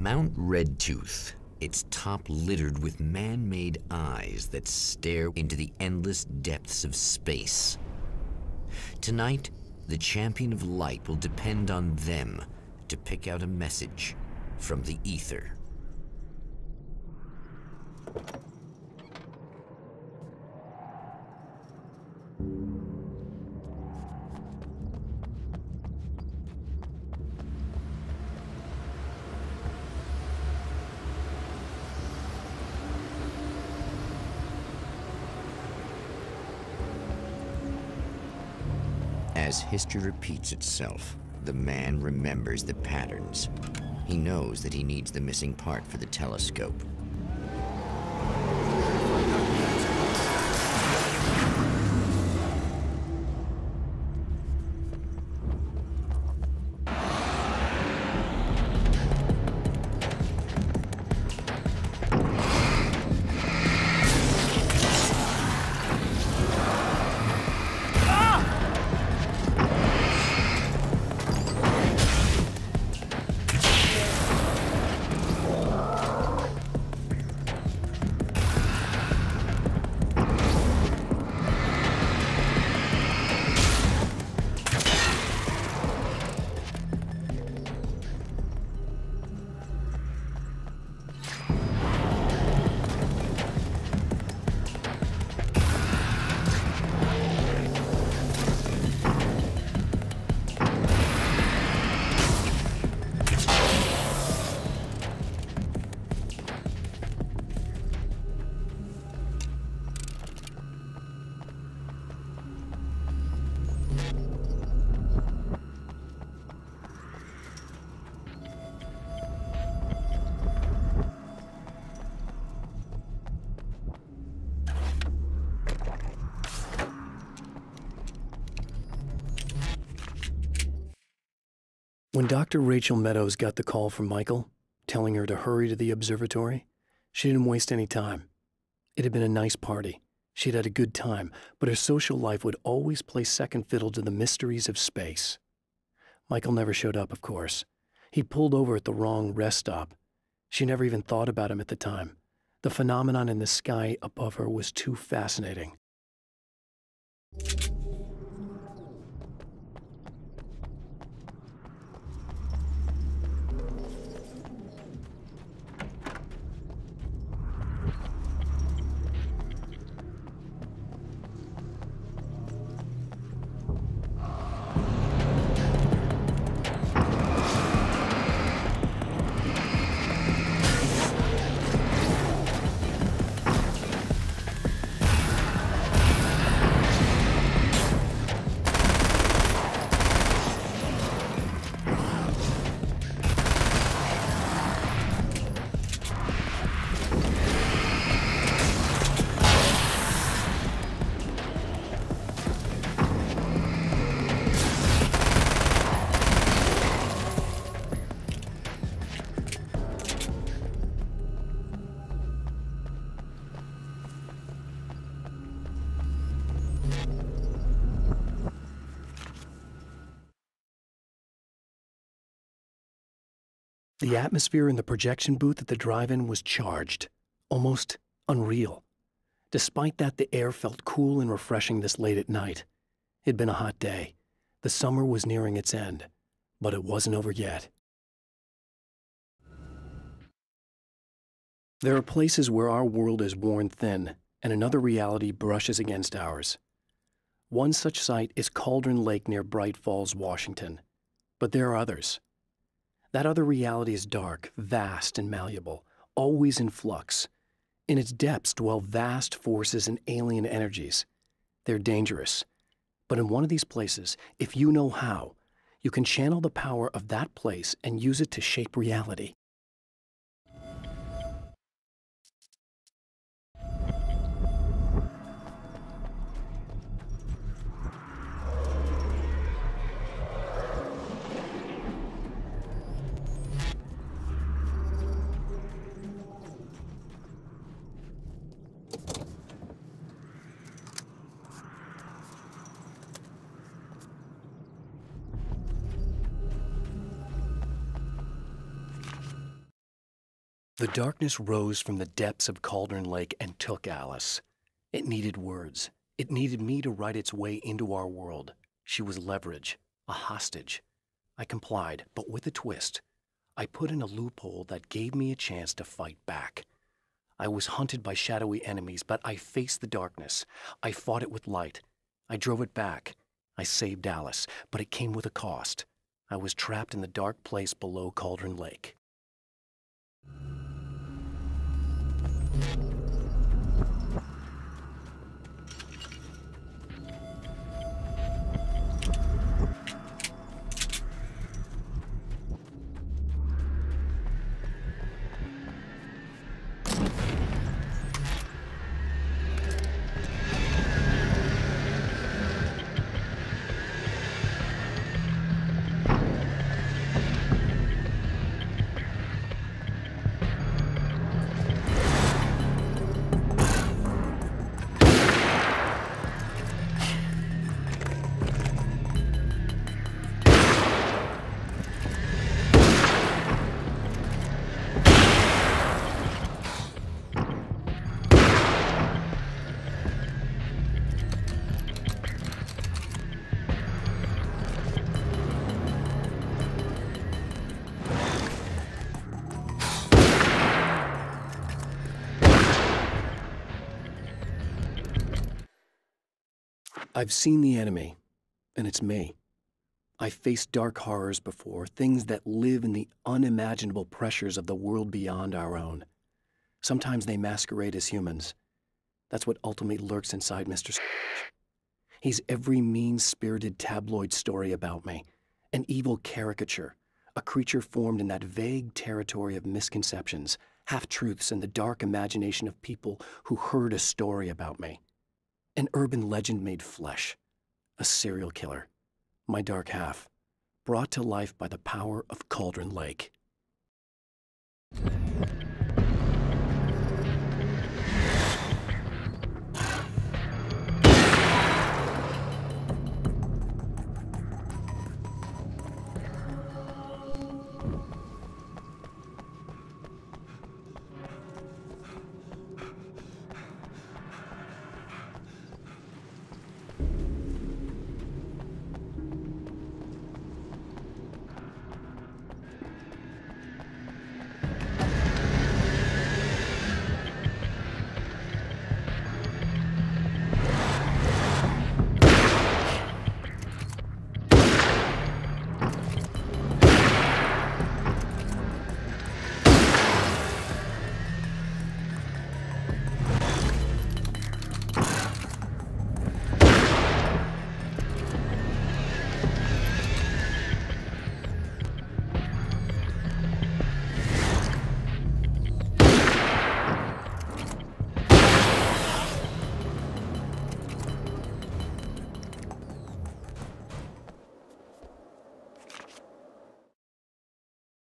Mount Redtooth, its top littered with man-made eyes that stare into the endless depths of space. Tonight, the champion of light will depend on them to pick out a message from the ether. As history repeats itself, the man remembers the patterns. He knows that he needs the missing part for the telescope. When Dr. Rachel Meadows got the call from Michael, telling her to hurry to the observatory, she didn't waste any time. It had been a nice party. She'd had a good time, but her social life would always play second fiddle to the mysteries of space. Michael never showed up, of course. He pulled over at the wrong rest stop. She never even thought about him at the time. The phenomenon in the sky above her was too fascinating. The atmosphere in the projection booth at the drive-in was charged, almost unreal. Despite that, the air felt cool and refreshing this late at night. It'd been a hot day. The summer was nearing its end, but it wasn't over yet. There are places where our world is worn thin, and another reality brushes against ours. One such site is Cauldron Lake near Bright Falls, Washington. But there are others. That other reality is dark, vast, and malleable, always in flux. In its depths dwell vast forces and alien energies. They're dangerous. But in one of these places, if you know how, you can channel the power of that place and use it to shape reality. The darkness rose from the depths of Cauldron Lake and took Alice. It needed words. It needed me to write its way into our world. She was leverage, a hostage. I complied, but with a twist. I put in a loophole that gave me a chance to fight back. I was hunted by shadowy enemies, but I faced the darkness. I fought it with light. I drove it back. I saved Alice, but it came with a cost. I was trapped in the dark place below Cauldron Lake. I've seen the enemy, and it's me. I've faced dark horrors before, things that live in the unimaginable pressures of the world beyond our own. Sometimes they masquerade as humans. That's what ultimately lurks inside Mr. He's every mean-spirited tabloid story about me, an evil caricature, a creature formed in that vague territory of misconceptions, half-truths, and the dark imagination of people who heard a story about me. An urban legend made flesh, a serial killer, my dark half, brought to life by the power of Cauldron Lake.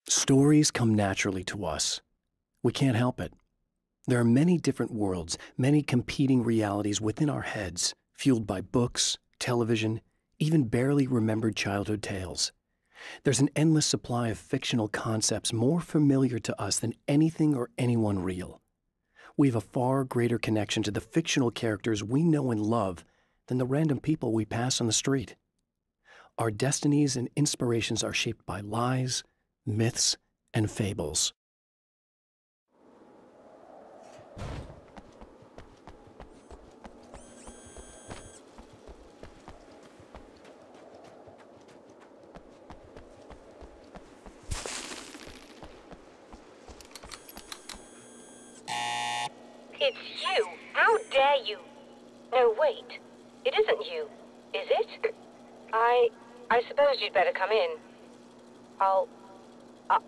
Stories come naturally to us. We can't help it. There are many different worlds, many competing realities within our heads, fueled by books, television, even barely remembered childhood tales. There's an endless supply of fictional concepts more familiar to us than anything or anyone real. We have a far greater connection to the fictional characters we know and love than the random people we pass on the street. Our destinies and inspirations are shaped by lies, myths, and fables. It's you! How dare you! No, wait. It isn't you, is it? I suppose you'd better come in. I'll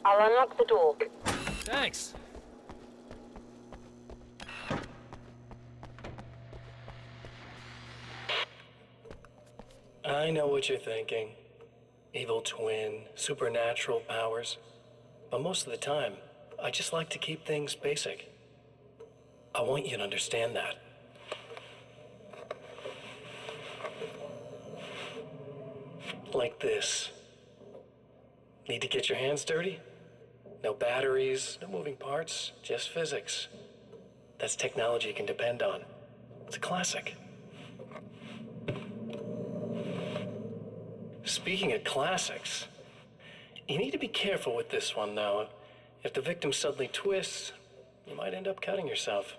unlock the door. Thanks. I know what you're thinking. Evil twin, supernatural powers. But most of the time, I just like to keep things basic. I want you to understand that. Like this. Need to get your hands dirty? No batteries, no moving parts, just physics. That's technology you can depend on. It's a classic. Speaking of classics, you need to be careful with this one, though. If the victim suddenly twists, you might end up cutting yourself.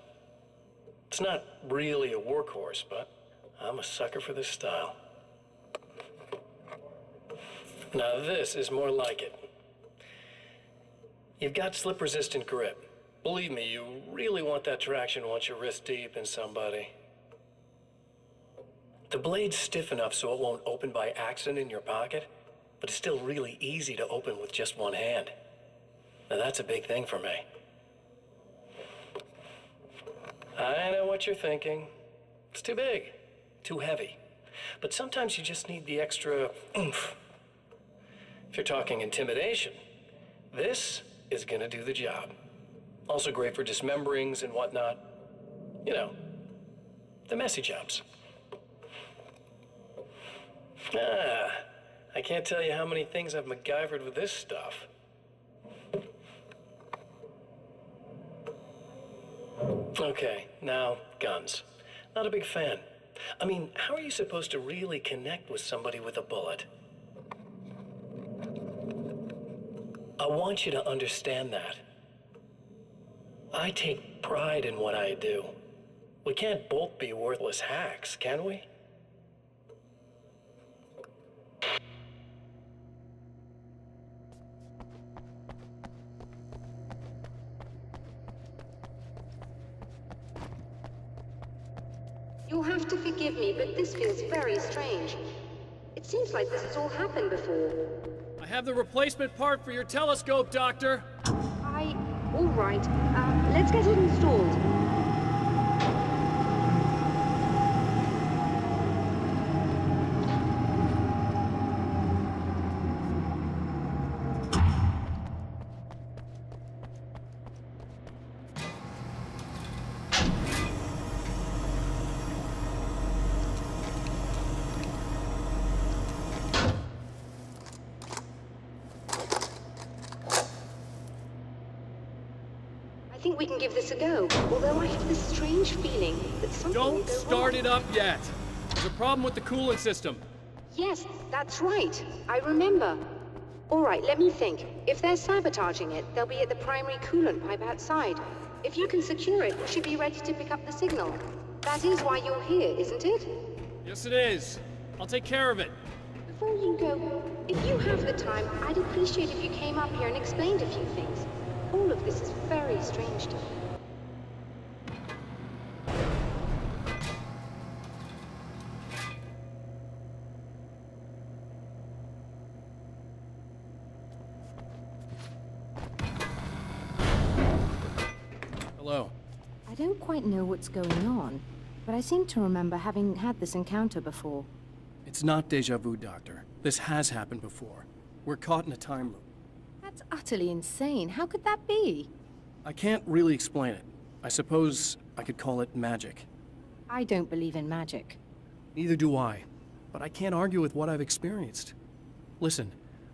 It's not really a workhorse, but I'm a sucker for this style. Now this is more like it. You've got slip-resistant grip. Believe me, you really want that traction once you're wrist deep in somebody. The blade's stiff enough so it won't open by accident in your pocket, but it's still really easy to open with just one hand. Now that's a big thing for me. I know what you're thinking. It's too big, too heavy. But sometimes you just need the extra oomph. If you're talking intimidation, this is gonna do the job. Also great for dismemberings and whatnot. You know, the messy jobs. I can't tell you how many things I've MacGyvered with this stuff. Okay, now, guns. Not a big fan. I mean, how are you supposed to really connect with somebody with a bullet? I want you to understand that. I take pride in what I do. We can't both be worthless hacks, can we? You'll have to forgive me, but this feels very strange. It seems like this has all happened before. I have the replacement part for your telescope, Doctor. All right. Let's get it installed. I think we can give this a go, although I have this strange feeling that something will go wrong. Don't start it up yet. There's a problem with the coolant system. Yes, that's right. I remember. All right, let me think. If they're sabotaging it, they'll be at the primary coolant pipe outside. If you can secure it, we should be ready to pick up the signal. That is why you're here, isn't it? Yes, it is. I'll take care of it. Before you go, if you have the time, I'd appreciate if you came up here and explained a few things. All of this is very strange to me. Hello. I don't quite know what's going on, but I seem to remember having had this encounter before. It's not déjà vu, Doctor. This has happened before. We're caught in a time loop. That's utterly insane. How could that be? I can't really explain it. I suppose I could call it magic. I don't believe in magic. Neither do I, but I can't argue with what I've experienced. Listen,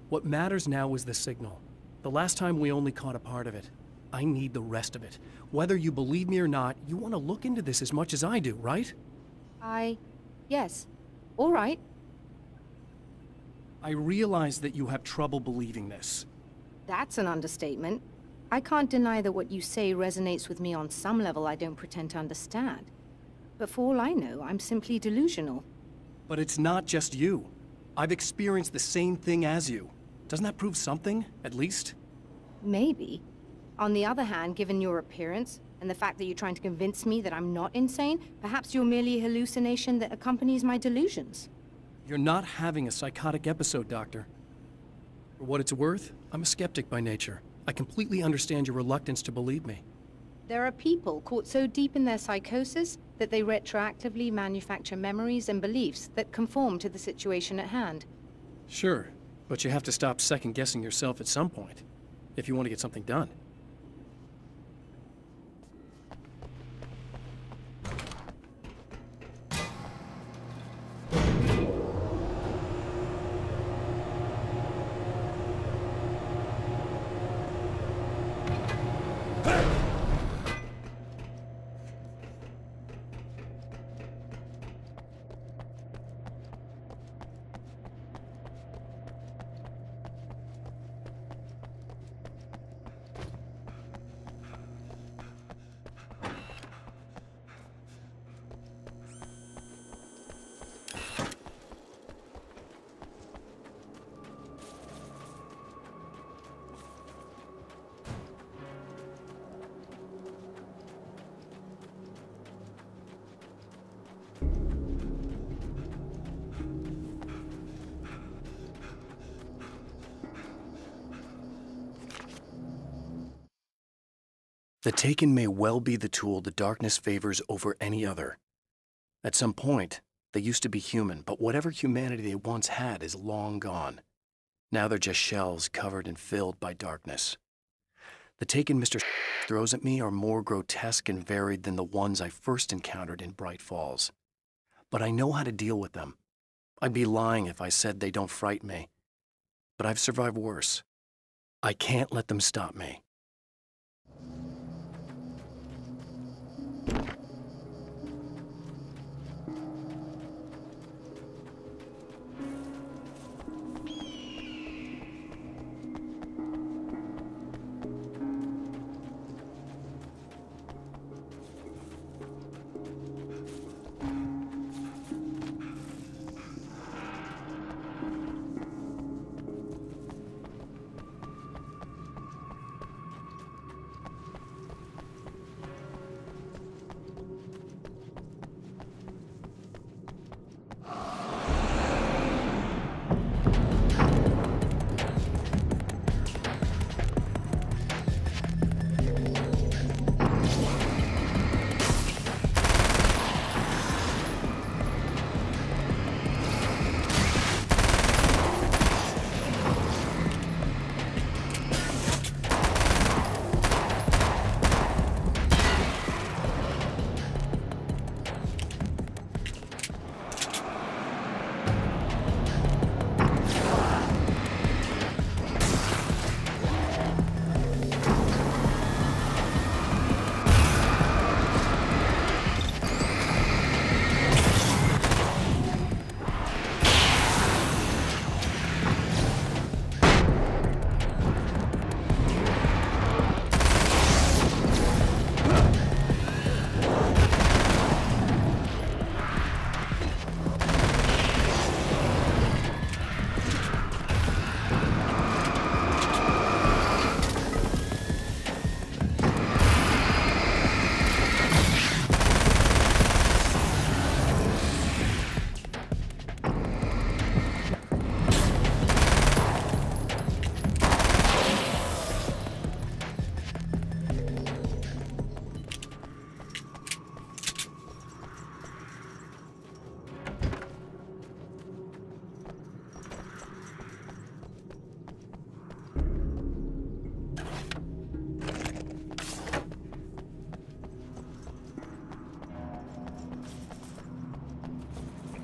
what matters now is the signal. The last time we only caught a part of it. I need the rest of it. Whether you believe me or not, you want to look into this as much as I do, right? Yes. All right. I realize that you have trouble believing this. That's an understatement. I can't deny that what you say resonates with me on some level I don't pretend to understand. But for all I know, I'm simply delusional. But it's not just you. I've experienced the same thing as you. Doesn't that prove something, at least? Maybe. On the other hand, given your appearance, and the fact that you're trying to convince me that I'm not insane, perhaps you're merely a hallucination that accompanies my delusions. You're not having a psychotic episode, Doctor. For what it's worth, I'm a skeptic by nature. I completely understand your reluctance to believe me. There are people caught so deep in their psychosis that they retroactively manufacture memories and beliefs that conform to the situation at hand. Sure, but you have to stop second-guessing yourself at some point, if you want to get something done. The Taken may well be the tool the darkness favors over any other. At some point, they used to be human, but whatever humanity they once had is long gone. Now they're just shells covered and filled by darkness. The Taken Mr. throws at me are more grotesque and varied than the ones I first encountered in Bright Falls. But I know how to deal with them. I'd be lying if I said they don't fright me. But I've survived worse. I can't let them stop me.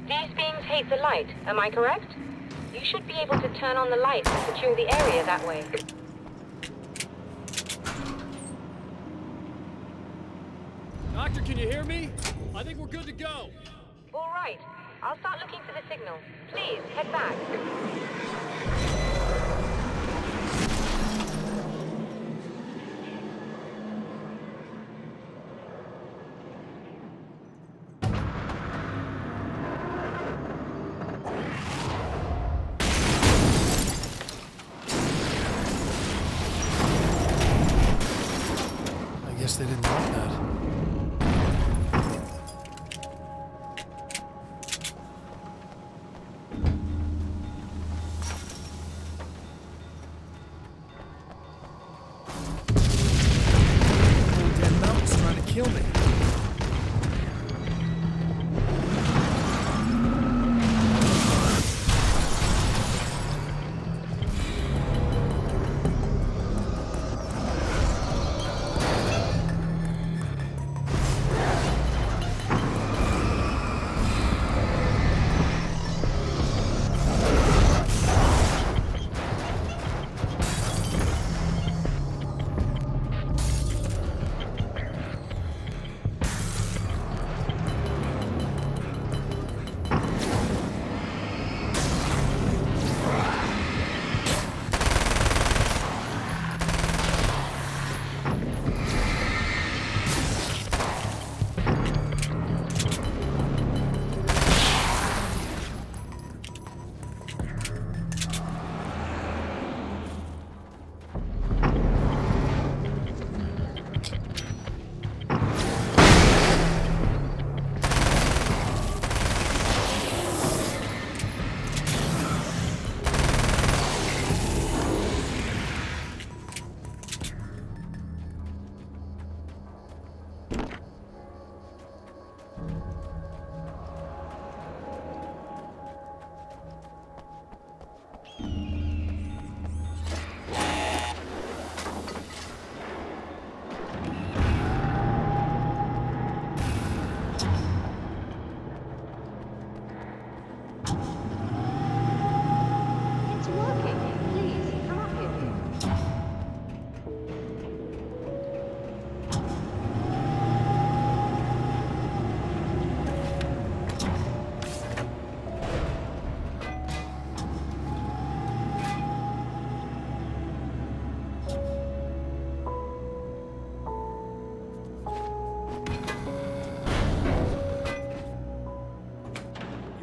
These beings hate the light, am I correct? You should be able to turn on the light and secure the area that way. Doctor, can you hear me? I think we're good to go. All right. I'll start looking for the signal. Please, head back. I guess they didn't like that. Kill me.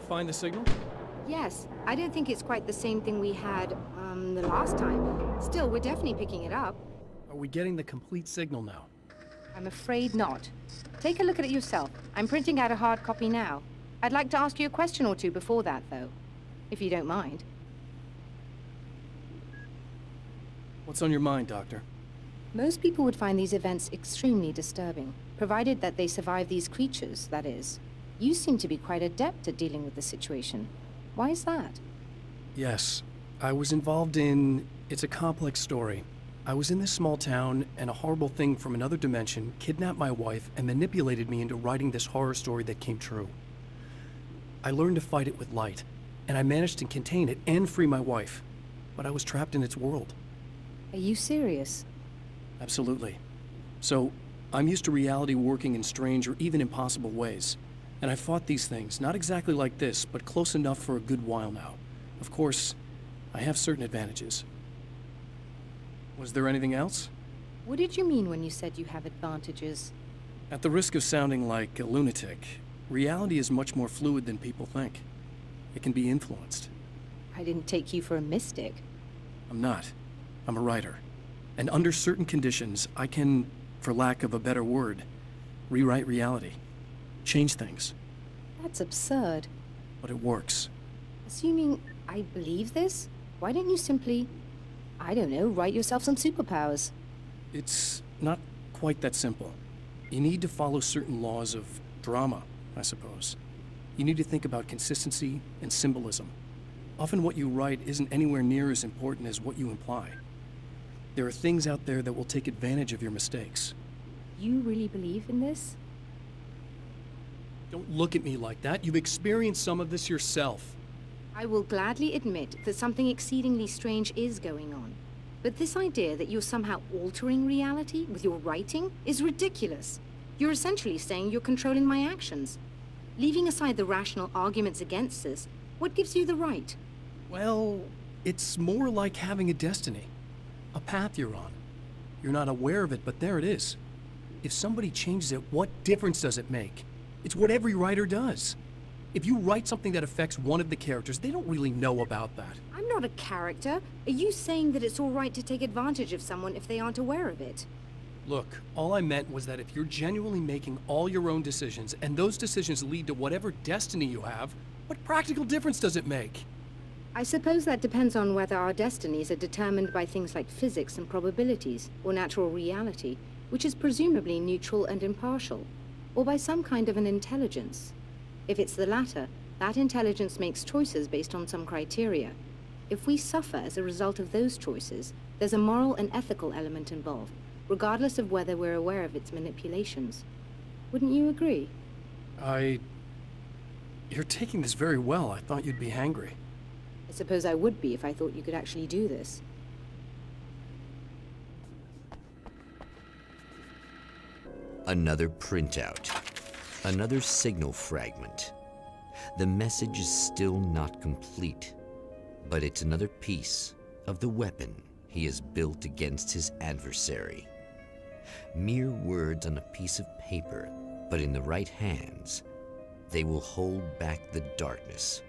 find the signal? Yes, I don't think it's quite the same thing we had, the last time. Still, we're definitely picking it up. Are we getting the complete signal now? I'm afraid not. Take a look at it yourself. I'm printing out a hard copy now. I'd like to ask you a question or two before that, though, if you don't mind. What's on your mind, Doctor? Most people would find these events extremely disturbing, provided that they survive these creatures, that is. You seem to be quite adept at dealing with the situation. Why is that? Yes. I was involved in... It's a complex story. I was in this small town, and a horrible thing from another dimension kidnapped my wife and manipulated me into writing this horror story that came true. I learned to fight it with light, and I managed to contain it and free my wife. But I was trapped in its world. Are you serious? Absolutely. So, I'm used to reality working in strange or even impossible ways. And I fought these things, not exactly like this, but close enough for a good while now. Of course, I have certain advantages. Was there anything else? What did you mean when you said you have advantages? At the risk of sounding like a lunatic, reality is much more fluid than people think. It can be influenced. I didn't take you for a mystic. I'm not. I'm a writer. And under certain conditions, I can, for lack of a better word, rewrite reality. Change things. That's absurd. But it works. Assuming I believe this, why don't you simply, I don't know, write yourself some superpowers? It's not quite that simple. You need to follow certain laws of drama, I suppose. You need to think about consistency and symbolism. Often what you write isn't anywhere near as important as what you imply. There are things out there that will take advantage of your mistakes. You really believe in this? Don't look at me like that. You've experienced some of this yourself. I will gladly admit that something exceedingly strange is going on. But this idea that you're somehow altering reality with your writing is ridiculous. You're essentially saying you're controlling my actions. Leaving aside the rational arguments against this, what gives you the right? Well, it's more like having a destiny. A path you're on. You're not aware of it, but there it is. If somebody changes it, what difference does it make? It's what every writer does. If you write something that affects one of the characters, they don't really know about that. I'm not a character. Are you saying that it's all right to take advantage of someone if they aren't aware of it? Look, all I meant was that if you're genuinely making all your own decisions, and those decisions lead to whatever destiny you have, what practical difference does it make? I suppose that depends on whether our destinies are determined by things like physics and probabilities, or natural reality, which is presumably neutral and impartial, or by some kind of an intelligence. If it's the latter, that intelligence makes choices based on some criteria. If we suffer as a result of those choices, there's a moral and ethical element involved, regardless of whether we're aware of its manipulations. Wouldn't you agree? You're taking this very well. I thought you'd be hangry. I suppose I would be if I thought you could actually do this. Another printout. Another signal fragment. The message is still not complete, but it's another piece of the weapon he has built against his adversary. Mere words on a piece of paper, but in the right hands, they will hold back the darkness